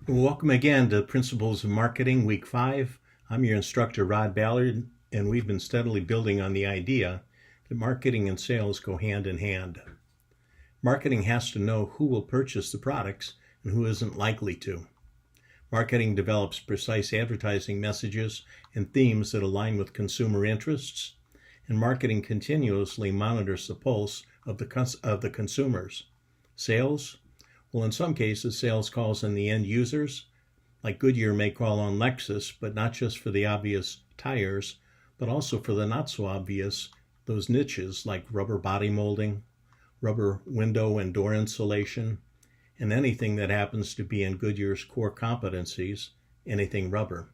Welcome again to Principles of Marketing, Week 5. I'm your instructor, Rod Ballard, and we've been steadily building on the idea that marketing and sales go hand in hand. Marketing has to know who will purchase the products and who isn't likely to. Marketing develops precise advertising messages and themes that align with consumer interests, and marketing continuously monitors the pulse of the consumers. Sales? Well, in some cases, sales calls on the end users, like Goodyear may call on Lexus, but not just for the obvious tires, but also for the not so obvious, those niches like rubber body molding, rubber window and door insulation, and anything that happens to be in Goodyear's core competencies, anything rubber.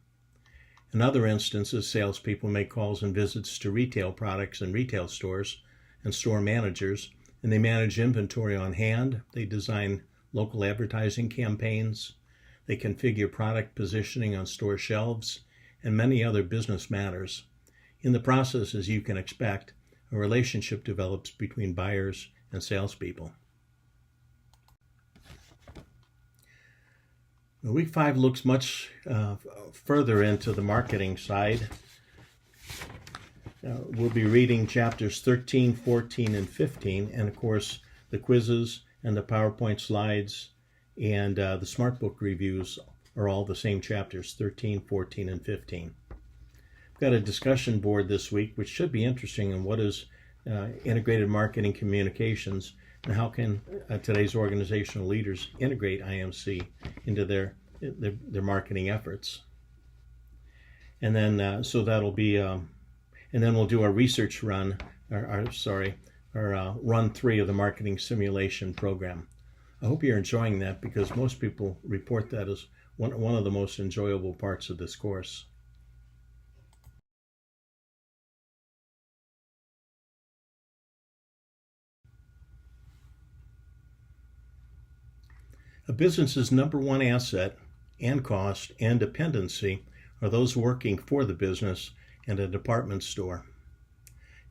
In other instances, salespeople make calls and visits to retail products and retail stores and store managers, and they manage inventory on hand. They design local advertising campaigns, they configure product positioning on store shelves, and many other business matters. In the process, as you can expect, a relationship develops between buyers and salespeople. Week 5 looks much further into the marketing side. We'll be reading chapters 13, 14, and 15, and of course the quizzes and the PowerPoint slides and the SmartBook reviews are all the same chapters, 13, 14, and 15. I've got a discussion board this week, which should be interesting in what is integrated marketing communications and how can today's organizational leaders integrate IMC into their marketing efforts. And then, so that'll be, and then we'll do our research run, our run 3 of the marketing simulation program. I hope you're enjoying that because most people report that as one of the most enjoyable parts of this course. A business's number one asset and cost and dependency are those working for the business and a department store.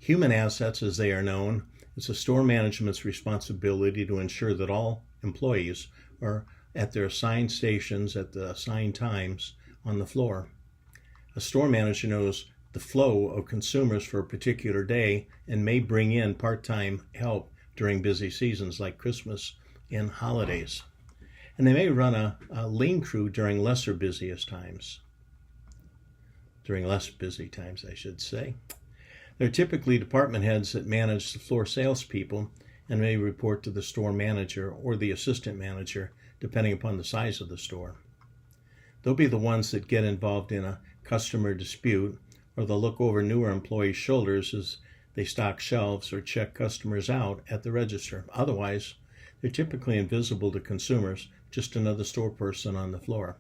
Human assets, as they are known, is a store management's responsibility to ensure that all employees are at their assigned stations at the assigned times on the floor. A store manager knows the flow of consumers for a particular day and may bring in part-time help during busy seasons like Christmas and holidays. And they may run a lean crew during less busy times, I should say. They're typically department heads that manage the floor salespeople and may report to the store manager or the assistant manager, depending upon the size of the store. They'll be the ones that get involved in a customer dispute, or they'll look over newer employees' shoulders as they stock shelves or check customers out at the register. Otherwise, they're typically invisible to consumers, just another store person on the floor.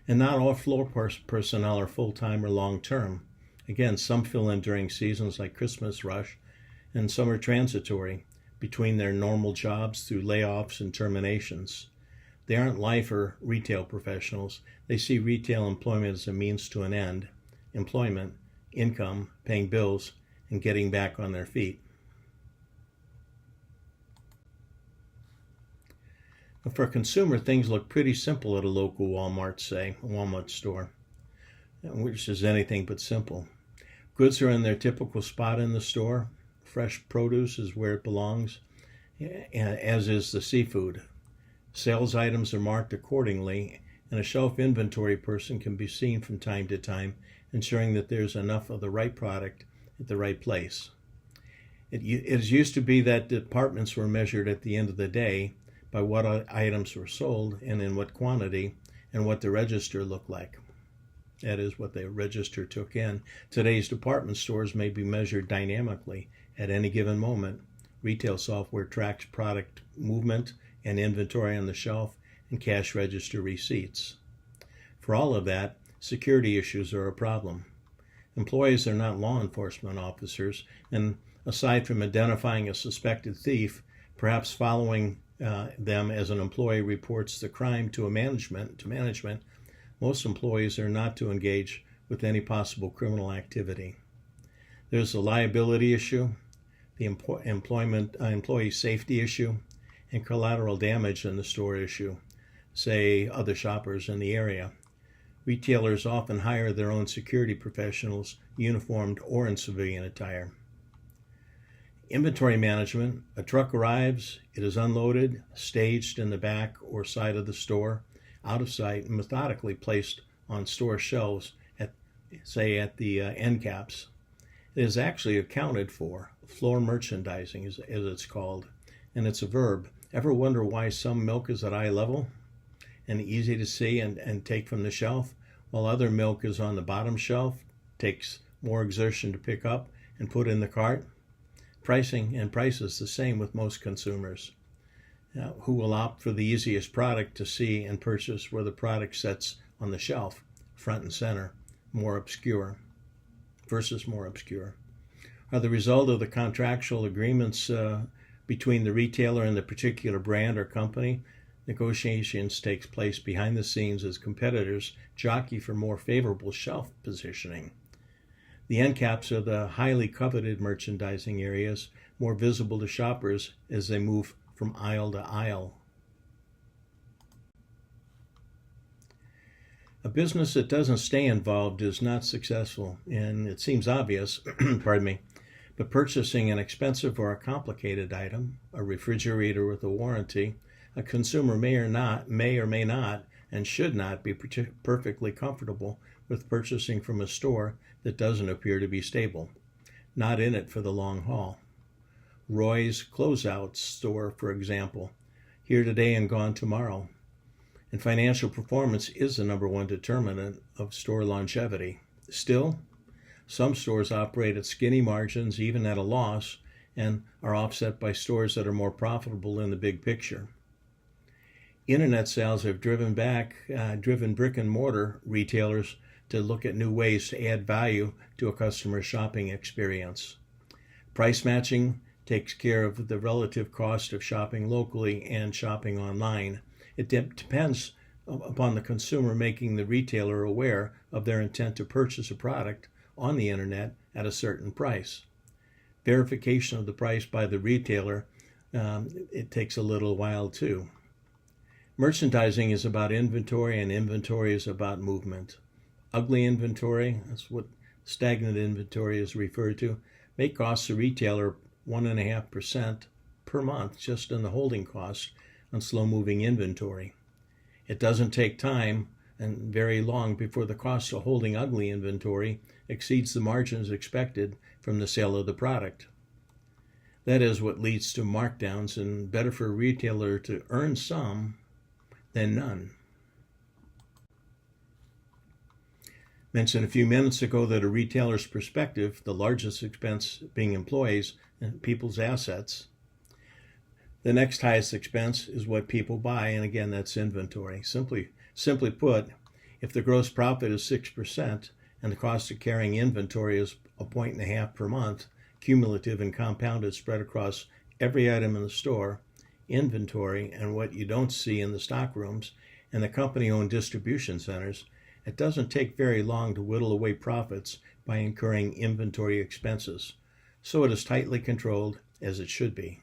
And not all floor personnel are full-time or long-term. Again, some fill in during seasons like Christmas rush, and some are transitory between their normal jobs through layoffs and terminations. They aren't life or retail professionals. They see retail employment as a means to an end, employment, income, paying bills, and getting back on their feet. For a consumer, things look pretty simple at a local Walmart, say, a Walmart store, which is anything but simple. Goods are in their typical spot in the store. Fresh produce is where it belongs, as is the seafood. Sales items are marked accordingly, and a shelf inventory person can be seen from time to time, ensuring that there's enough of the right product at the right place. It used to be that departments were measured at the end of the day by what items were sold and in what quantity and what the register looked like. That is, what the register took in. Today's department stores may be measured dynamically at any given moment. Retail software tracks product movement and inventory on the shelf and cash register receipts. For all of that, security issues are a problem. Employees are not law enforcement officers, and aside from identifying a suspected thief, perhaps following them as an employee reports the crime to management, most employees are not to engage with any possible criminal activity. There's the liability issue, the employee safety issue, and collateral damage in the store issue. say, other shoppers in the area. Retailers often hire their own security professionals, uniformed or in civilian attire. Inventory management. A truck arrives, it is unloaded, staged in the back or side of the store, out of sight, and methodically placed on store shelves at the end caps. It is actually accounted for. Floor merchandising, as it's called, and it's a verb. Ever wonder why some milk is at eye level and easy to see and take from the shelf, while other milk is on the bottom shelf, takes more exertion to pick up and put in the cart? Pricing and price is the same with most consumers, who will opt for the easiest product to see and purchase where the product sits on the shelf, front and center, more obscure versus more obscure, are the result of the contractual agreements between the retailer and the particular brand or company. Negotiations takes place behind the scenes as competitors jockey for more favorable shelf positioning. The end caps are the highly coveted merchandising areas, more visible to shoppers as they move from aisle to aisle. A business that doesn't stay involved is not successful, and it seems obvious, but purchasing an expensive or a complicated item, a refrigerator with a warranty, a consumer may or may not, and should not be perfectly comfortable with purchasing from a store that doesn't appear to be stable, not in it for the long haul. Roy's Closeout store, for example, here today and gone tomorrow. And financial performance is the number one determinant of store longevity. Still, some stores operate at skinny margins, even at a loss, and are offset by stores that are more profitable in the big picture. Internet sales have driven brick and mortar retailers to look at new ways to add value to a customer's shopping experience. Price matching takes care of the relative cost of shopping locally and shopping online. It depends upon the consumer making the retailer aware of their intent to purchase a product on the internet at a certain price. Verification of the price by the retailer, it takes a little while too. Merchandising is about inventory, and inventory is about movement. Ugly inventory, that's what stagnant inventory is referred to, may cost the retailer 1.5% per month just in the holding cost on slow-moving inventory. It doesn't take time and very long before the cost of holding ugly inventory exceeds the margins expected from the sale of the product. That is what leads to markdowns, and better for a retailer to earn some than none. Mentioned a few minutes ago that a retailer's perspective, the largest expense being employees and people's assets. The next highest expense is what people buy, and again, that's inventory. Simply put, if the gross profit is 6% and the cost of carrying inventory is 1.5 per month, cumulative and compounded spread across every item in the store, inventory and what you don't see in the stock rooms and the company-owned distribution centers, it doesn't take very long to whittle away profits by incurring inventory expenses. So it is tightly controlled, as it should be.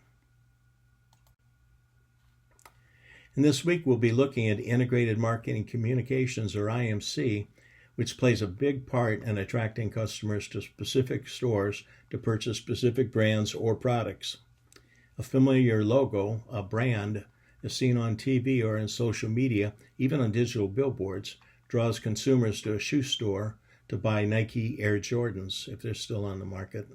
And this week we'll be looking at Integrated Marketing Communications, or IMC, which plays a big part in attracting customers to specific stores to purchase specific brands or products. A familiar logo, a brand, is seen on TV or in social media, even on digital billboards, draws consumers to a shoe store to buy Nike Air Jordans, if they're still on the market.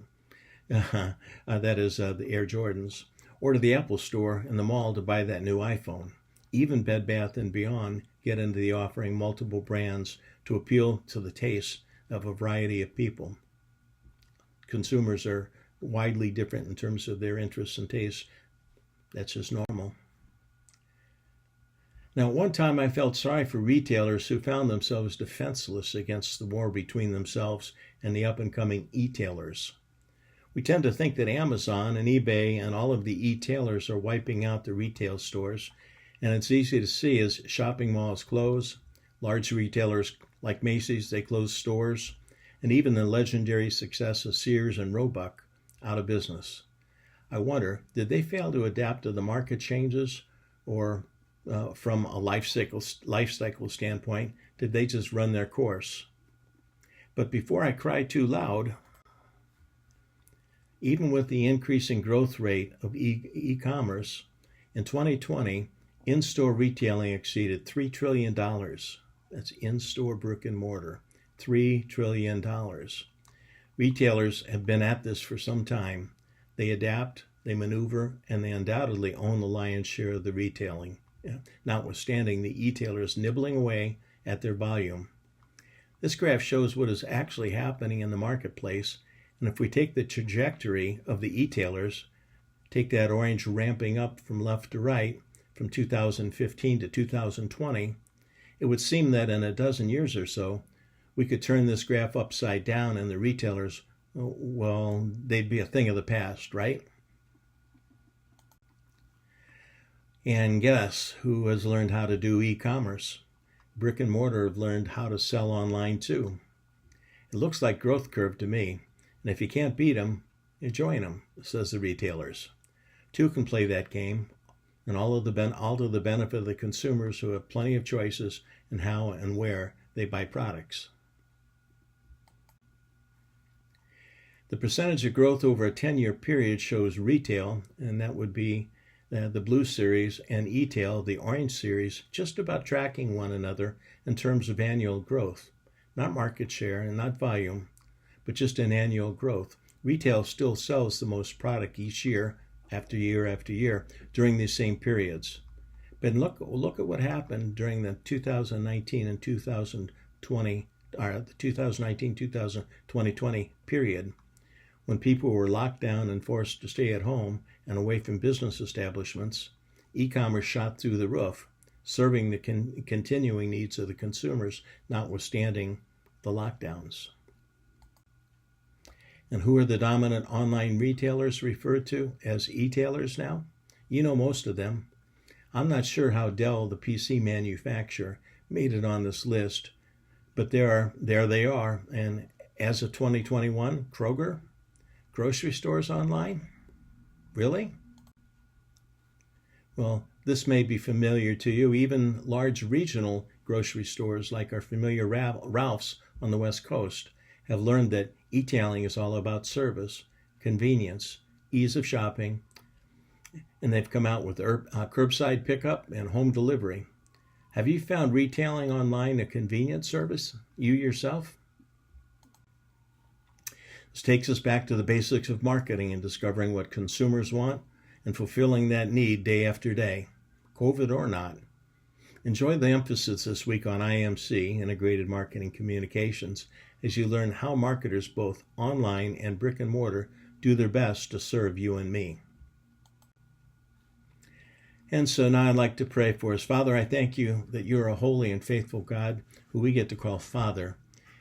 That is the Air Jordans. Or to the Apple store in the mall to buy that new iPhone. Even Bed Bath & Beyond get into the offering multiple brands to appeal to the taste of a variety of people. Consumers are widely different in terms of their interests and tastes. That's just normal. Now, at one time I felt sorry for retailers who found themselves defenseless against the war between themselves and the up-and-coming e-tailers. We tend to think that Amazon and eBay and all of the e-tailers are wiping out the retail stores, and it's easy to see as shopping malls close, large retailers like Macy's, they close stores, and even the legendary success of Sears and Roebuck out of business. I wonder, did they fail to adapt to the market changes, or from a life cycle standpoint? Did they just run their course? But before I cry too loud, even with the increasing growth rate of e-commerce, in 2020, in-store retailing exceeded $3 trillion. That's in-store brick and mortar, $3 trillion. Retailers have been at this for some time. They adapt, they maneuver, and they undoubtedly own the lion's share of the retailing, notwithstanding the e-tailers nibbling away at their volume. This graph shows what is actually happening in the marketplace, and if we take the trajectory of the e-tailers, take that orange ramping up from left to right, from 2015 to 2020, it would seem that in a dozen years or so, we could turn this graph upside down and the retailers, well, they'd be a thing of the past, right? And guess who has learned how to do e-commerce? Brick and mortar have learned how to sell online too. It looks like growth curve to me. And if you can't beat them, you join them, says the retailers. Two can play that game, and all to the benefit of the consumers who have plenty of choices in how and where they buy products. The percentage of growth over a 10-year period shows retail, and that would be the blue series, and e-tail, the orange series, just about tracking one another in terms of annual growth. Not market share and not volume, but just in annual growth. Retail still sells the most product each year after year during these same periods. But look at what happened during the 2019 and 2020, or the 2019-2020 period, when people were locked down and forced to stay at home and away from business establishments. E-commerce shot through the roof, serving the continuing needs of the consumers, notwithstanding the lockdowns. And who are the dominant online retailers referred to as e-tailers now? You know most of them. I'm not sure how Dell, the PC manufacturer, made it on this list, but there they are. And as of 2021, Kroger, grocery stores online? Really? Well, this may be familiar to you. Even large regional grocery stores like our familiar Ralph's on the West Coast have learned that e-tailing is all about service, convenience, ease of shopping, and they've come out with curbside pickup and home delivery. Have you found retailing online a convenient service, you yourself? This takes us back to the basics of marketing and discovering what consumers want and fulfilling that need day after day, COVID or not. Enjoy the emphasis this week on IMC, Integrated Marketing Communications, as you learn how marketers both online and brick and mortar do their best to serve you and me. And so now I'd like to pray for us. Father, I thank you that you're a holy and faithful God who we get to call Father,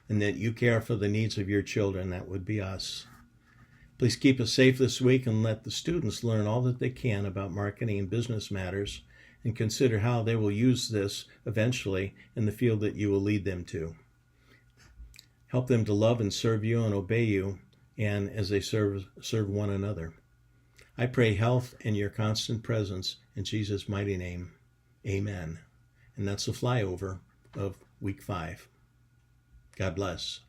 and that you care for the needs of your children. That would be us. Please keep us safe this week and let the students learn all that they can about marketing and business matters, and consider how they will use this eventually in the field that you will lead them to. Help them to love and serve you and obey you, and as they serve one another. I pray health and your constant presence in Jesus' mighty name. Amen. And that's the flyover of week 5. God bless.